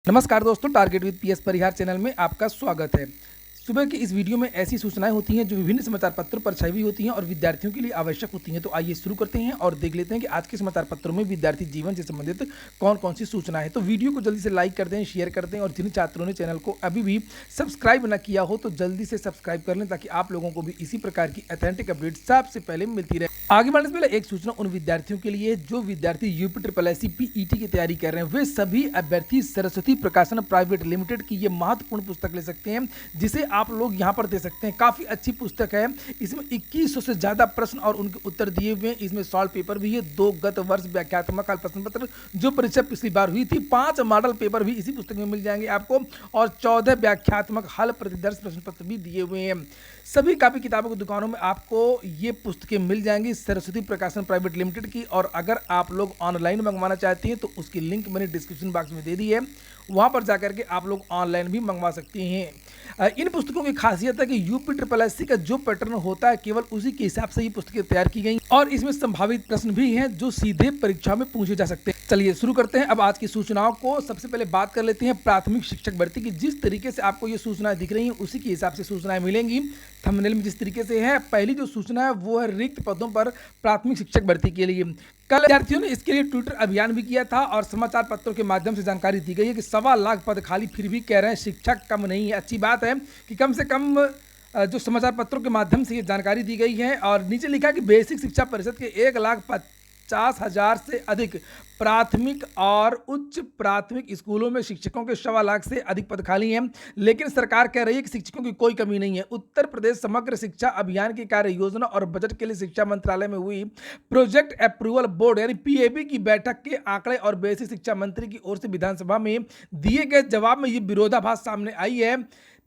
नमस्कार दोस्तों, target with PS Parihar channel में आपका स्वागत है। सुबह की इस वीडियो में ऐसी सूचनाएं होती हैं जो विभिन्न समाचार पत्रों पर छाई हुई होती हैं और विद्यार्थियों के लिए आवश्यक होती हैं। तो आइए शुरू करते हैं और देख लेते हैं कि आज के समाचार पत्रों में विद्यार्थी जीवन से संबंधित कौन कौन सी सूचनाएं हैं। तो वीडियो को जल्दी से लाइक कर दें, शेयर कर दें और जिन छात्रों ने चैनल को अभी भी सब्सक्राइब न किया हो तो जल्दी से सब्सक्राइब कर लें ताकि आप लोगों को भी इसी प्रकार की ऑथेंटिक अपडेट सबसे पहले मिलती रहे। आगे बढ़ने से पहले एक सूचना उन विद्यार्थियों के लिए जो विद्यार्थी यूपी पीईटी की तैयारी कर रहे हैं। वे सभी अभ्यर्थी सरस्वती प्रकाशन प्राइवेट लिमिटेड की ये महत्वपूर्ण पुस्तक ले सकते हैं, जिसे आप लोग यहाँ पर दे सकते हैं। काफी अच्छी पुस्तक है। इसमें 2100 से ज्यादा प्रश्न और उनके उत्तर दिए हुए हैं। इसमें सॉल्व पेपर भी है, 2 गत वर्ष व्याख्यात्मक हल प्रश्न पत्र जो परीक्षा पिछली बार हुई थी, 5 मॉडल पेपर भी इसी पुस्तक में मिल जाएंगे आपको और 14 व्याख्यात्मक हल प्रतिदर्श प्रश्न पत्र भी दिए हुए हैं। सभी कापी किताबों की दुकानों में आपको ये पुस्तकें मिल जाएंगी सरस्वती प्रकाशन प्राइवेट लिमिटेड की। और अगर आप लोग ऑनलाइन मंगवाना चाहते हैं तो उसकी लिंक मैंने डिस्क्रिप्शन बॉक्स में दे दी है, वहां पर जाकर के आप लोग ऑनलाइन भी मंगवा सकते हैं। इन पुस्तकों की खासियत है कि यूपी का जो पैटर्न होता है केवल उसी के हिसाब से ये पुस्तकें तैयार की गई और इसमें संभावित प्रश्न भी हैं जो सीधे परीक्षा में पूछे जा सकते हैं। चलिए शुरू करते हैं अब आज की सूचनाओं को। सबसे पहले बात कर लेते हैं प्राथमिक शिक्षक भर्ती की। जिस तरीके से आपको ये सूचनाएं दिख रही हैं उसी के हिसाब से सूचनाएं मिलेंगी। थंबनेल में जिस तरीके से है, पहली जो सूचना है वो है रिक्त पदों पर प्राथमिक शिक्षक भर्ती के लिए। कल विद्यार्थियों ने इसके लिए ट्विटर अभियान भी किया था और समाचार पत्रों के माध्यम से जानकारी दी गई है कि 1.25 लाख पद खाली, फिर भी कह रहे हैं शिक्षक कम नहीं है। अच्छी बात है कि कम से कम जो समाचार पत्रों के माध्यम से ये जानकारी दी गई है। और नीचे लिखा कि बेसिक शिक्षा परिषद के 1,50,000 से अधिक प्राथमिक और उच्च प्राथमिक स्कूलों में शिक्षकों के 1.25 लाख से अधिक पद खाली हैं, लेकिन सरकार कह रही है कि शिक्षकों की कोई कमी नहीं है। उत्तर प्रदेश समग्र शिक्षा अभियान की कार्य योजना और बजट के लिए शिक्षा मंत्रालय में हुई प्रोजेक्ट अप्रूवल बोर्ड यानी पीएबी की बैठक के आंकड़े और बेसिक शिक्षा मंत्री की ओर से विधानसभा में दिए गए जवाब में ये विरोधाभास सामने आई है।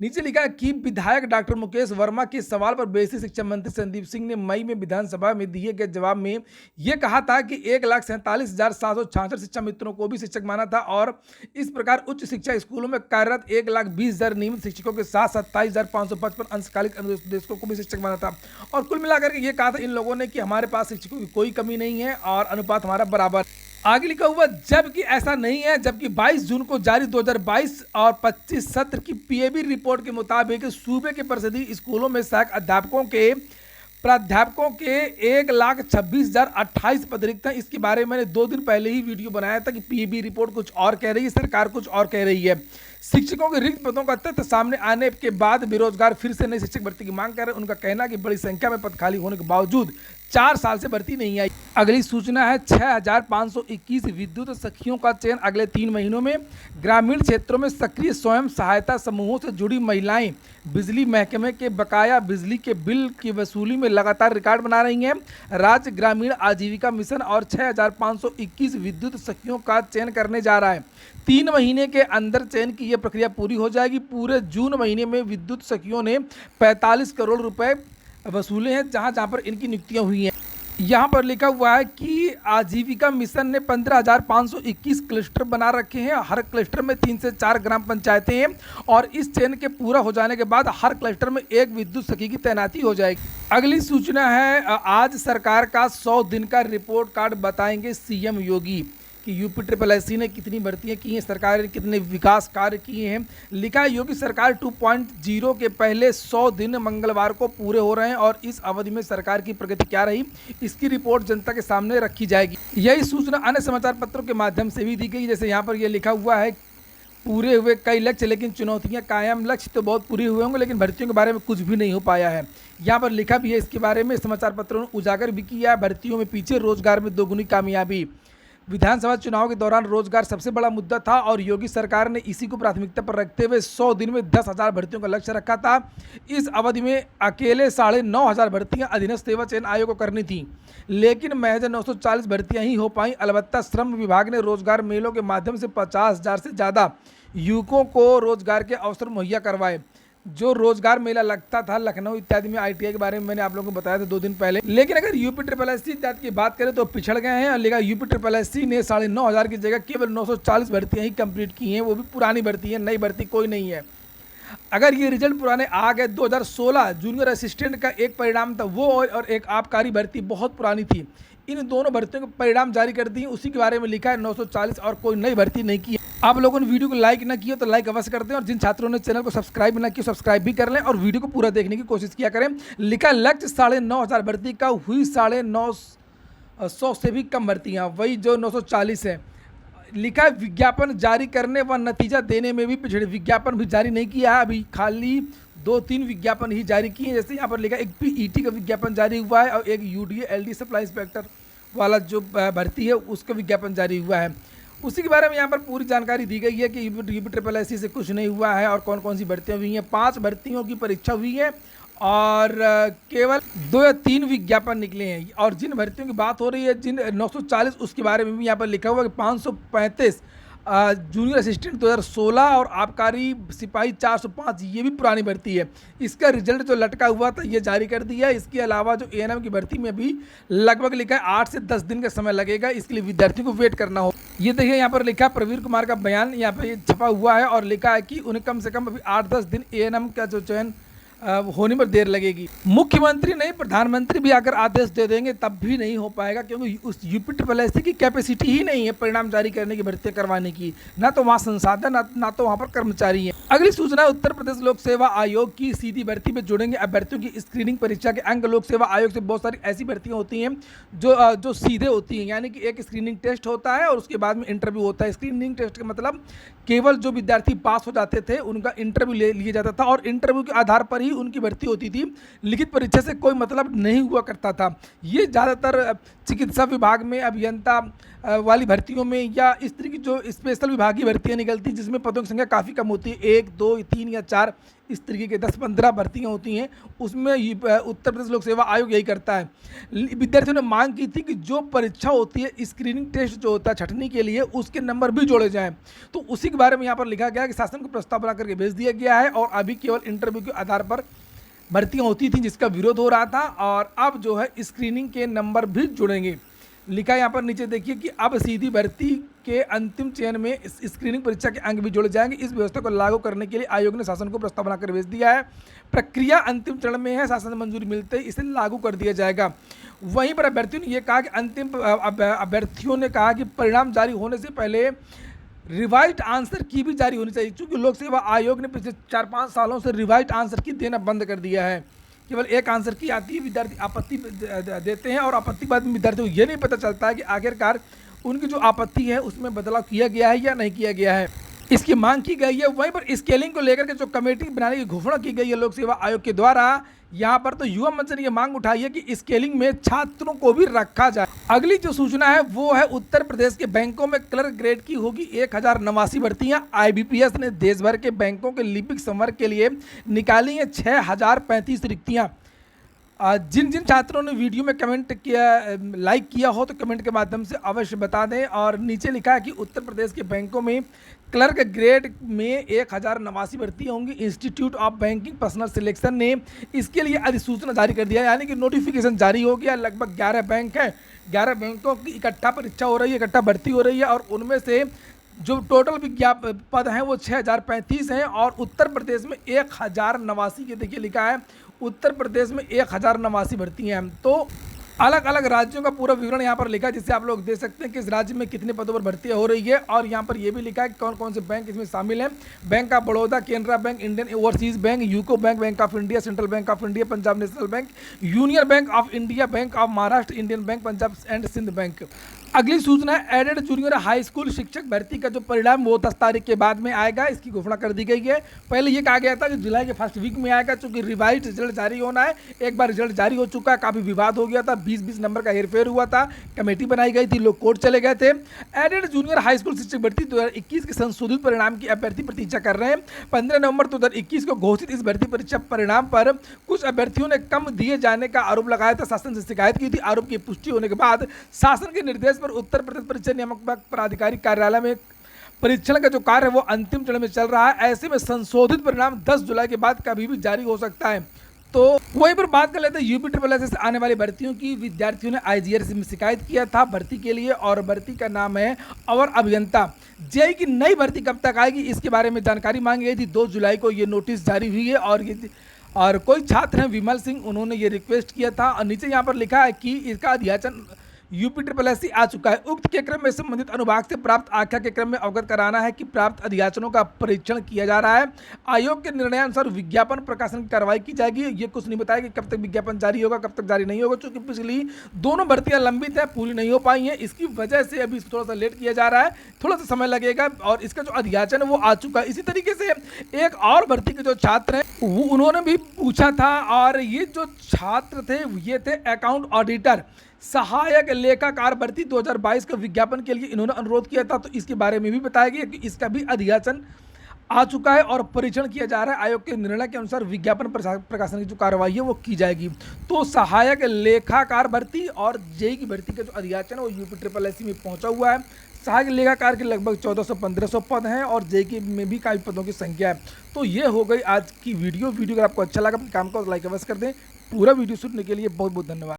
नीचे लिखा कि विधायक डॉक्टर मुकेश वर्मा के सवाल पर बेसिक शिक्षा मंत्री संदीप सिंह ने मई में विधानसभा में दिए गए जवाब में यह कहा था कि 1,47,766 शिक्षा मित्रों को भी शिक्षक माना था और इस प्रकार उच्च शिक्षा स्कूलों में कार्यरत 1,20,000 नियमित शिक्षकों के साथ 27,555 अंशकालिक अनुदेशकों को भी शिक्षक माना था। और कुल मिलाकर के ये कहा था इन लोगों ने कि हमारे पास शिक्षकों की कोई कमी नहीं है और अनुपात हमारा बराबर। आगे लिखा हुआ जबकि ऐसा नहीं है, जबकि 22 जून को जारी 2022 और 25 सत्र की पीएबी रिपोर्ट के मुताबिक सूबे के परिषदीय स्कूलों में सहायक प्राध्यापकों के 1,26,028 पद रिक्त हैं। इसके बारे में मैंने 2 दिन पहले ही वीडियो बनाया था कि पीएबी रिपोर्ट कुछ और कह रही है, सरकार कुछ और कह रही है। शिक्षकों के रिक्त पदों का तथ्य सामने आने के बाद बेरोजगार फिर से नई शिक्षक भर्ती की मांग कर रहे हैं। उनका कहना है कि बड़ी संख्या में पद खाली होने के बावजूद 4 साल से भर्ती नहीं आई। अगली सूचना है 6,521 विद्युत सखियों का चयन अगले 3 महीनों में। ग्रामीण क्षेत्रों में सक्रिय स्वयं सहायता समूहों से जुड़ी महिलाएं बिजली महकमे के बकाया बिजली के बिल की वसूली में लगातार रिकॉर्ड बना रही हैं। राज्य ग्रामीण आजीविका मिशन और 6,521 विद्युत सखियों का चयन करने जा रहा है। 3 महीने के अंदर चयन की यह प्रक्रिया पूरी हो जाएगी। पूरे जून महीने में विद्युत सखियों ने 45 करोड़ रुपए वसूले हैं जहां पर इनकी नियुक्तियां हुई हैं। यहाँ पर लिखा हुआ है कि आजीविका मिशन ने 15,521 क्लस्टर बना रखे हैं। हर क्लस्टर में 3 से 4 ग्राम पंचायतें हैं और इस चयन के पूरा हो जाने के बाद हर क्लस्टर में एक विद्युत सखी की तैनाती हो जाएगी। अगली सूचना है आज सरकार का 100 दिन का रिपोर्ट कार्ड बताएंगे सीएम योगी कि यूपी ने कितनी भर्तियां की हैं, सरकार ने कितने विकास कार्य किए हैं। लिखा है योगी सरकार 2.0 के पहले 100 दिन मंगलवार को पूरे हो रहे हैं और इस अवधि में सरकार की प्रगति क्या रही इसकी रिपोर्ट जनता के सामने रखी जाएगी। यही सूचना अन्य समाचार पत्रों के माध्यम से भी दी गई। जैसे यहाँ पर यह लिखा हुआ है पूरे हुए कई लक्ष्य लेकिन चुनौतियां कायम। लक्ष्य तो बहुत पूरे हुए होंगे लेकिन भर्तियों के बारे में कुछ भी नहीं हो पाया है। यहाँ पर लिखा भी है इसके बारे में, समाचार पत्रों ने उजागर भी किया है। भर्तियों में पीछे, रोजगार में दोगुनी कामयाबी। विधानसभा चुनाव के दौरान रोजगार सबसे बड़ा मुद्दा था और योगी सरकार ने इसी को प्राथमिकता पर रखते हुए 100 दिन में 10,000 भर्तियों का लक्ष्य रखा था। इस अवधि में अकेले 9,500 भर्तियां अधीनस्थ सेवा चयन आयोग को करनी थी, लेकिन महज 940 भर्तियां ही हो पाई। अलबत्ता श्रम विभाग ने रोजगार मेलों के माध्यम से 50,000 से ज़्यादा युवकों को रोजगार के अवसर मुहैया करवाए। जो रोजगार मेला लगता था लखनऊ इत्यादि में, आईटीआई के बारे में मैंने आप लोगों को बताया था 2 दिन पहले। लेकिन अगर यूपी की बात करें तो पिछड़ गए हैं। लेकिन यूपी ने 9,500 की जगह केवल 940 भर्तियां ही कंप्लीट की हैं, वो भी पुरानी भर्ती है, नई भर्ती कोई नहीं है। अगर ये रिजल्ट पुराने आ गए, 2016 जूनियर असिस्टेंट का एक परिणाम था वो, और एक आबकारी भर्ती बहुत पुरानी थी, इन दोनों भर्तियों के परिणाम जारी कर दिए, उसी के बारे में लिखा है 940, और कोई नई भर्ती नहीं की है। आप लोगों ने वीडियो को लाइक ना किया तो लाइक अवश्य करते हैं, और जिन छात्रों ने चैनल को सब्सक्राइब ना किया सब्सक्राइब भी कर लें और वीडियो को पूरा देखने की कोशिश किया करें। लिखा लक्ष्य 9,500 भर्ती का, हुई 950 से भी कम भर्तियाँ, वही जो 940 है। लिखा है विज्ञापन जारी करने व नतीजा देने में भी पिछड़े, विज्ञापन भी जारी नहीं किया है, अभी खाली 2-3 विज्ञापन ही जारी किए हैं। जैसे यहाँ पर लिखा है एक पीईटी का विज्ञापन जारी हुआ है, और एक यूडीए एलडी सप्लाई इंस्पेक्टर वाला जो भर्ती है उसका विज्ञापन जारी हुआ है। उसी के बारे में यहाँ पर पूरी जानकारी दी गई है कि UPSSC से कुछ नहीं हुआ है और कौन कौन सी भर्तियाँ हुई हैं। 5 भर्तियों की परीक्षा हुई है और केवल 2 या 3 विज्ञापन निकले हैं। और जिन भर्तियों की बात हो रही है, जिन 940, उसके बारे में भी यहाँ पर लिखा हुआ है कि 535 जूनियर असिस्टेंट 2016 और आबकारी सिपाही 405, ये भी पुरानी भर्ती है। इसका रिजल्ट जो लटका हुआ था ये जारी कर दिया है। इसके अलावा जो ANM की भर्ती में भी लगभग लिखा है 8 से 10 दिन का समय लगेगा, इसके लिए विद्यार्थियों को वेट करना हो। ये देखिए यहाँ पर लिखा है प्रवीर कुमार का बयान यहाँ पर छपा हुआ है, और लिखा है कि उन्हें कम से कम अभी 8-10 दिन ANM का जो चयन होने में देर लगेगी। मुख्यमंत्री नहीं, प्रधानमंत्री भी अगर आदेश दे देंगे तब भी नहीं हो पाएगा, क्योंकि उस UPSSC की कैपेसिटी ही नहीं है परिणाम जारी करने की, भर्तियां करवाने की। ना तो वहाँ संसाधन, ना तो वहाँ पर कर्मचारी हैं। अगली सूचना है उत्तर प्रदेश लोक सेवा आयोग की, सीधी भर्ती में जुड़ेंगे अभ्यर्थियों की स्क्रीनिंग परीक्षा के अंक। लोक सेवा आयोग से बहुत सारी ऐसी भर्तियां होती हैं जो सीधे होती हैं, यानी कि एक स्क्रीनिंग टेस्ट होता है और उसके बाद में इंटरव्यू होता है। स्क्रीनिंग टेस्ट का मतलब केवल जो विद्यार्थी पास हो जाते थे उनका इंटरव्यू ले लिया जाता था, और इंटरव्यू के आधार पर ही उनकी भर्ती होती थी। लिखित परीक्षा से कोई मतलब नहीं हुआ करता था। ये ज़्यादातर चिकित्सा विभाग में, अभियंता वाली भर्तियों में, या इस तरह की जो स्पेशल विभागीय भर्तियां निकलती हैं जिसमें पदों की संख्या काफ़ी कम होती है, 1, 2, 3 या 4, इस तरीके के 10-15 भर्तियां होती हैं, उसमें उत्तर प्रदेश लोक सेवा आयोग यही करता है। विद्यार्थियों ने मांग की थी कि जो परीक्षा होती है, स्क्रीनिंग टेस्ट जो होता है छंटनी के लिए, उसके नंबर भी जोड़े जाएं। तो उसी के बारे में यहाँ पर लिखा गया है कि शासन को प्रस्ताव बना करके भेज दिया गया है, और अभी केवल इंटरव्यू के आधार पर भर्तियां होती थी जिसका विरोध हो रहा था, और अब जो है स्क्रीनिंग के नंबर भी जुड़ेंगे। लिखा है यहाँ पर नीचे देखिए कि अब सीधी भर्ती के अंतिम चयन में स्क्रीनिंग परीक्षा के अंक भी जोड़े जाएंगे। इस व्यवस्था को लागू करने के लिए आयोग ने शासन को प्रस्ताव बनाकर भेज दिया है। प्रक्रिया अंतिम चरण में है, शासन से मंजूरी मिलते ही इसे लागू कर दिया जाएगा। वहीं पर अभ्यर्थियों ने यह कहा कि अभ्यर्थियों ने कहा कि परिणाम जारी होने से पहले रिवाइज्ड आंसर की भी जारी होनी चाहिए, क्योंकि लोक सेवा आयोग ने पिछले 4-5 सालों से रिवाइज्ड आंसर की देना बंद कर दिया है। केवल एक आंसर की आती है, विद्यार्थी आपत्ति देते हैं, और आपत्ति के बाद विद्यार्थियों को ये नहीं पता चलता है कि आखिरकार उनकी जो आपत्ति है उसमें बदलाव किया गया है या नहीं किया गया है। इसकी मांग की गई है। वहीं पर स्केलिंग को लेकर के जो कमेटी बनाने की घोषणा की गई है लोक सेवा आयोग के द्वारा, यहाँ पर तो युवा मंच ने यह मांग उठाई है कि स्केलिंग में छात्रों को भी रखा जाए। अगली जो सूचना है वो है उत्तर प्रदेश के बैंकों में क्लर्क ग्रेड की होगी 1089 भर्तियां। IBPS ने देश भर के बैंकों के लिपिक संवर्ग के लिए निकाली हैं 6035 रिक्तियां। जिन जिन छात्रों ने वीडियो में कमेंट किया, लाइक किया हो, तो कमेंट के माध्यम से अवश्य बता दें। और नीचे लिखा है कि उत्तर प्रदेश के बैंकों में क्लर्क ग्रेड में 1089 भर्ती होंगी। Institute of banking personal selection ने इसके लिए अधिसूचना जारी कर दिया है, यानी कि नोटिफिकेशन जारी हो गया। लगभग 11 बैंक हैं, 11 बैंकों की इकट्ठा परीक्षा हो रही है, इकट्ठा भर्ती हो रही है, और उनमें से जो टोटल विज्ञापन पद हैं वो 6035 हैं, और उत्तर प्रदेश में 1089 के देखिए लिखा है उत्तर प्रदेश में 1089 भर्तियाँ हैं। तो अलग अलग राज्यों का पूरा विवरण यहाँ पर लिखा है, जिससे आप लोग देख सकते हैं कि इस राज्य में कितने पदों पर भर्तियां हो रही है। और यहाँ पर यह भी लिखा है कि कौन कौन से बैंक इसमें शामिल हैं। Bank of Baroda, Canara bank, Indian overseas bank, UCO bank, bank of India, central bank of India, Punjab national bank, union bank of India, bank of Maharashtra, Indian bank, Punjab and Sind bank. अगली सूचना है एडेड जूनियर हाई स्कूल शिक्षक भर्ती का जो परिणाम वो 10 तारीख के बाद में आएगा, इसकी घोषणा कर दी गई है। पहले ये कहा गया था कि जुलाई के फर्स्ट वीक में आएगा, चूंकि रिवाइज रिजल्ट जारी होना है। एक बार रिजल्ट जारी हो चुका है, काफ़ी विवाद हो गया था, 20-20 नंबर का हेरफेर हुआ था, कमेटी बनाई गई थी, लोग कोर्ट चले गए थे। एडेड जूनियर हाई स्कूल शिक्षक भर्ती 2021 के संशोधित परिणाम की अभ्यर्थी प्रतीक्षा कर रहे हैं। 15 नवंबर 2021 को घोषित इस भर्ती परीक्षा परिणाम पर कुछ अभ्यर्थियों ने कम दिए जाने का आरोप लगाया था, शासन से शिकायत की थी। आरोप की पुष्टि होने के बाद शासन के निर्देश पर उत्तर प्रदेश परीक्षा नियामक प्राधिकारी कार्यालय में परीक्षण का जो कार्य है वो अंतिम चरण में चल रहा है। ऐसे में संशोधित परिणाम 10 जुलाई के बाद कभी भी जारी हो सकता है। तो वहीं पर बात कर लेते हैं यूपी ट्रिपल एस से आने वाली भर्तियों की। विद्यार्थियों ने आईजीआरसी में शिकायत किया था भर्ती के लिए, और भर्ती का नाम है अवर अभियंता। जेई की नई भर्ती कब तक आएगी इसके बारे में जानकारी मांगी गई थी। 2 जुलाई को ये नोटिस जारी हुई है, और कोई छात्र हैं विमल सिंह, उन्होंने ये रिक्वेस्ट किया था, और नीचे यहाँ पर लिखा है कि इसका अध्याचन यूपी ट्रिपल एस आ चुका है। उक्त के क्रम में संबंधित अनुभाग से प्राप्त आख्या के क्रम में अवगत कराना है कि प्राप्त अध्याचनों का परीक्षण किया जा रहा है। आयोग के निर्णयानुसार विज्ञापन प्रकाशन की कार्रवाई की जाएगी। ये कुछ नहीं बताया कि कब तक विज्ञापन जारी होगा, कब तक जारी नहीं होगा, क्योंकि पिछली दोनों भर्तियां लंबित है, पूरी नहीं हो पाई हैं। इसकी वजह से अभी थोड़ा सा लेट किया जा रहा है, थोड़ा सा समय लगेगा, और इसका जो अध्याचन है वो आ चुका है। इसी तरीके से एक और भर्ती के जो छात्र हैं उन्होंने भी पूछा था, और ये जो छात्र थे ये थे अकाउंट ऑडिटर सहायक लेखाकार भर्ती 2022 का विज्ञापन के लिए इन्होंने अनुरोध किया था। तो इसके बारे में भी बताया गया कि इसका भी अध्याचन आ चुका है और परीक्षण किया जा रहा है। आयोग के निर्णय के अनुसार विज्ञापन प्रकाशन की जो कार्रवाई है वो की जाएगी। तो सहायक लेखाकार भर्ती और जेई की भर्ती का जो अध्याचन है वो यूपी ट्रिपल एस में पहुंचा हुआ है। सहायक लेखाकार के लगभग 1400-1500 पद हैं, और जेई में भी काफ़ी पदों की संख्या है। तो ये हो गई आज की वीडियो। अगर आपको अच्छा लगा अपने काम को लाइक अवश्य कर दें। पूरा वीडियो सुनने के लिए बहुत बहुत धन्यवाद।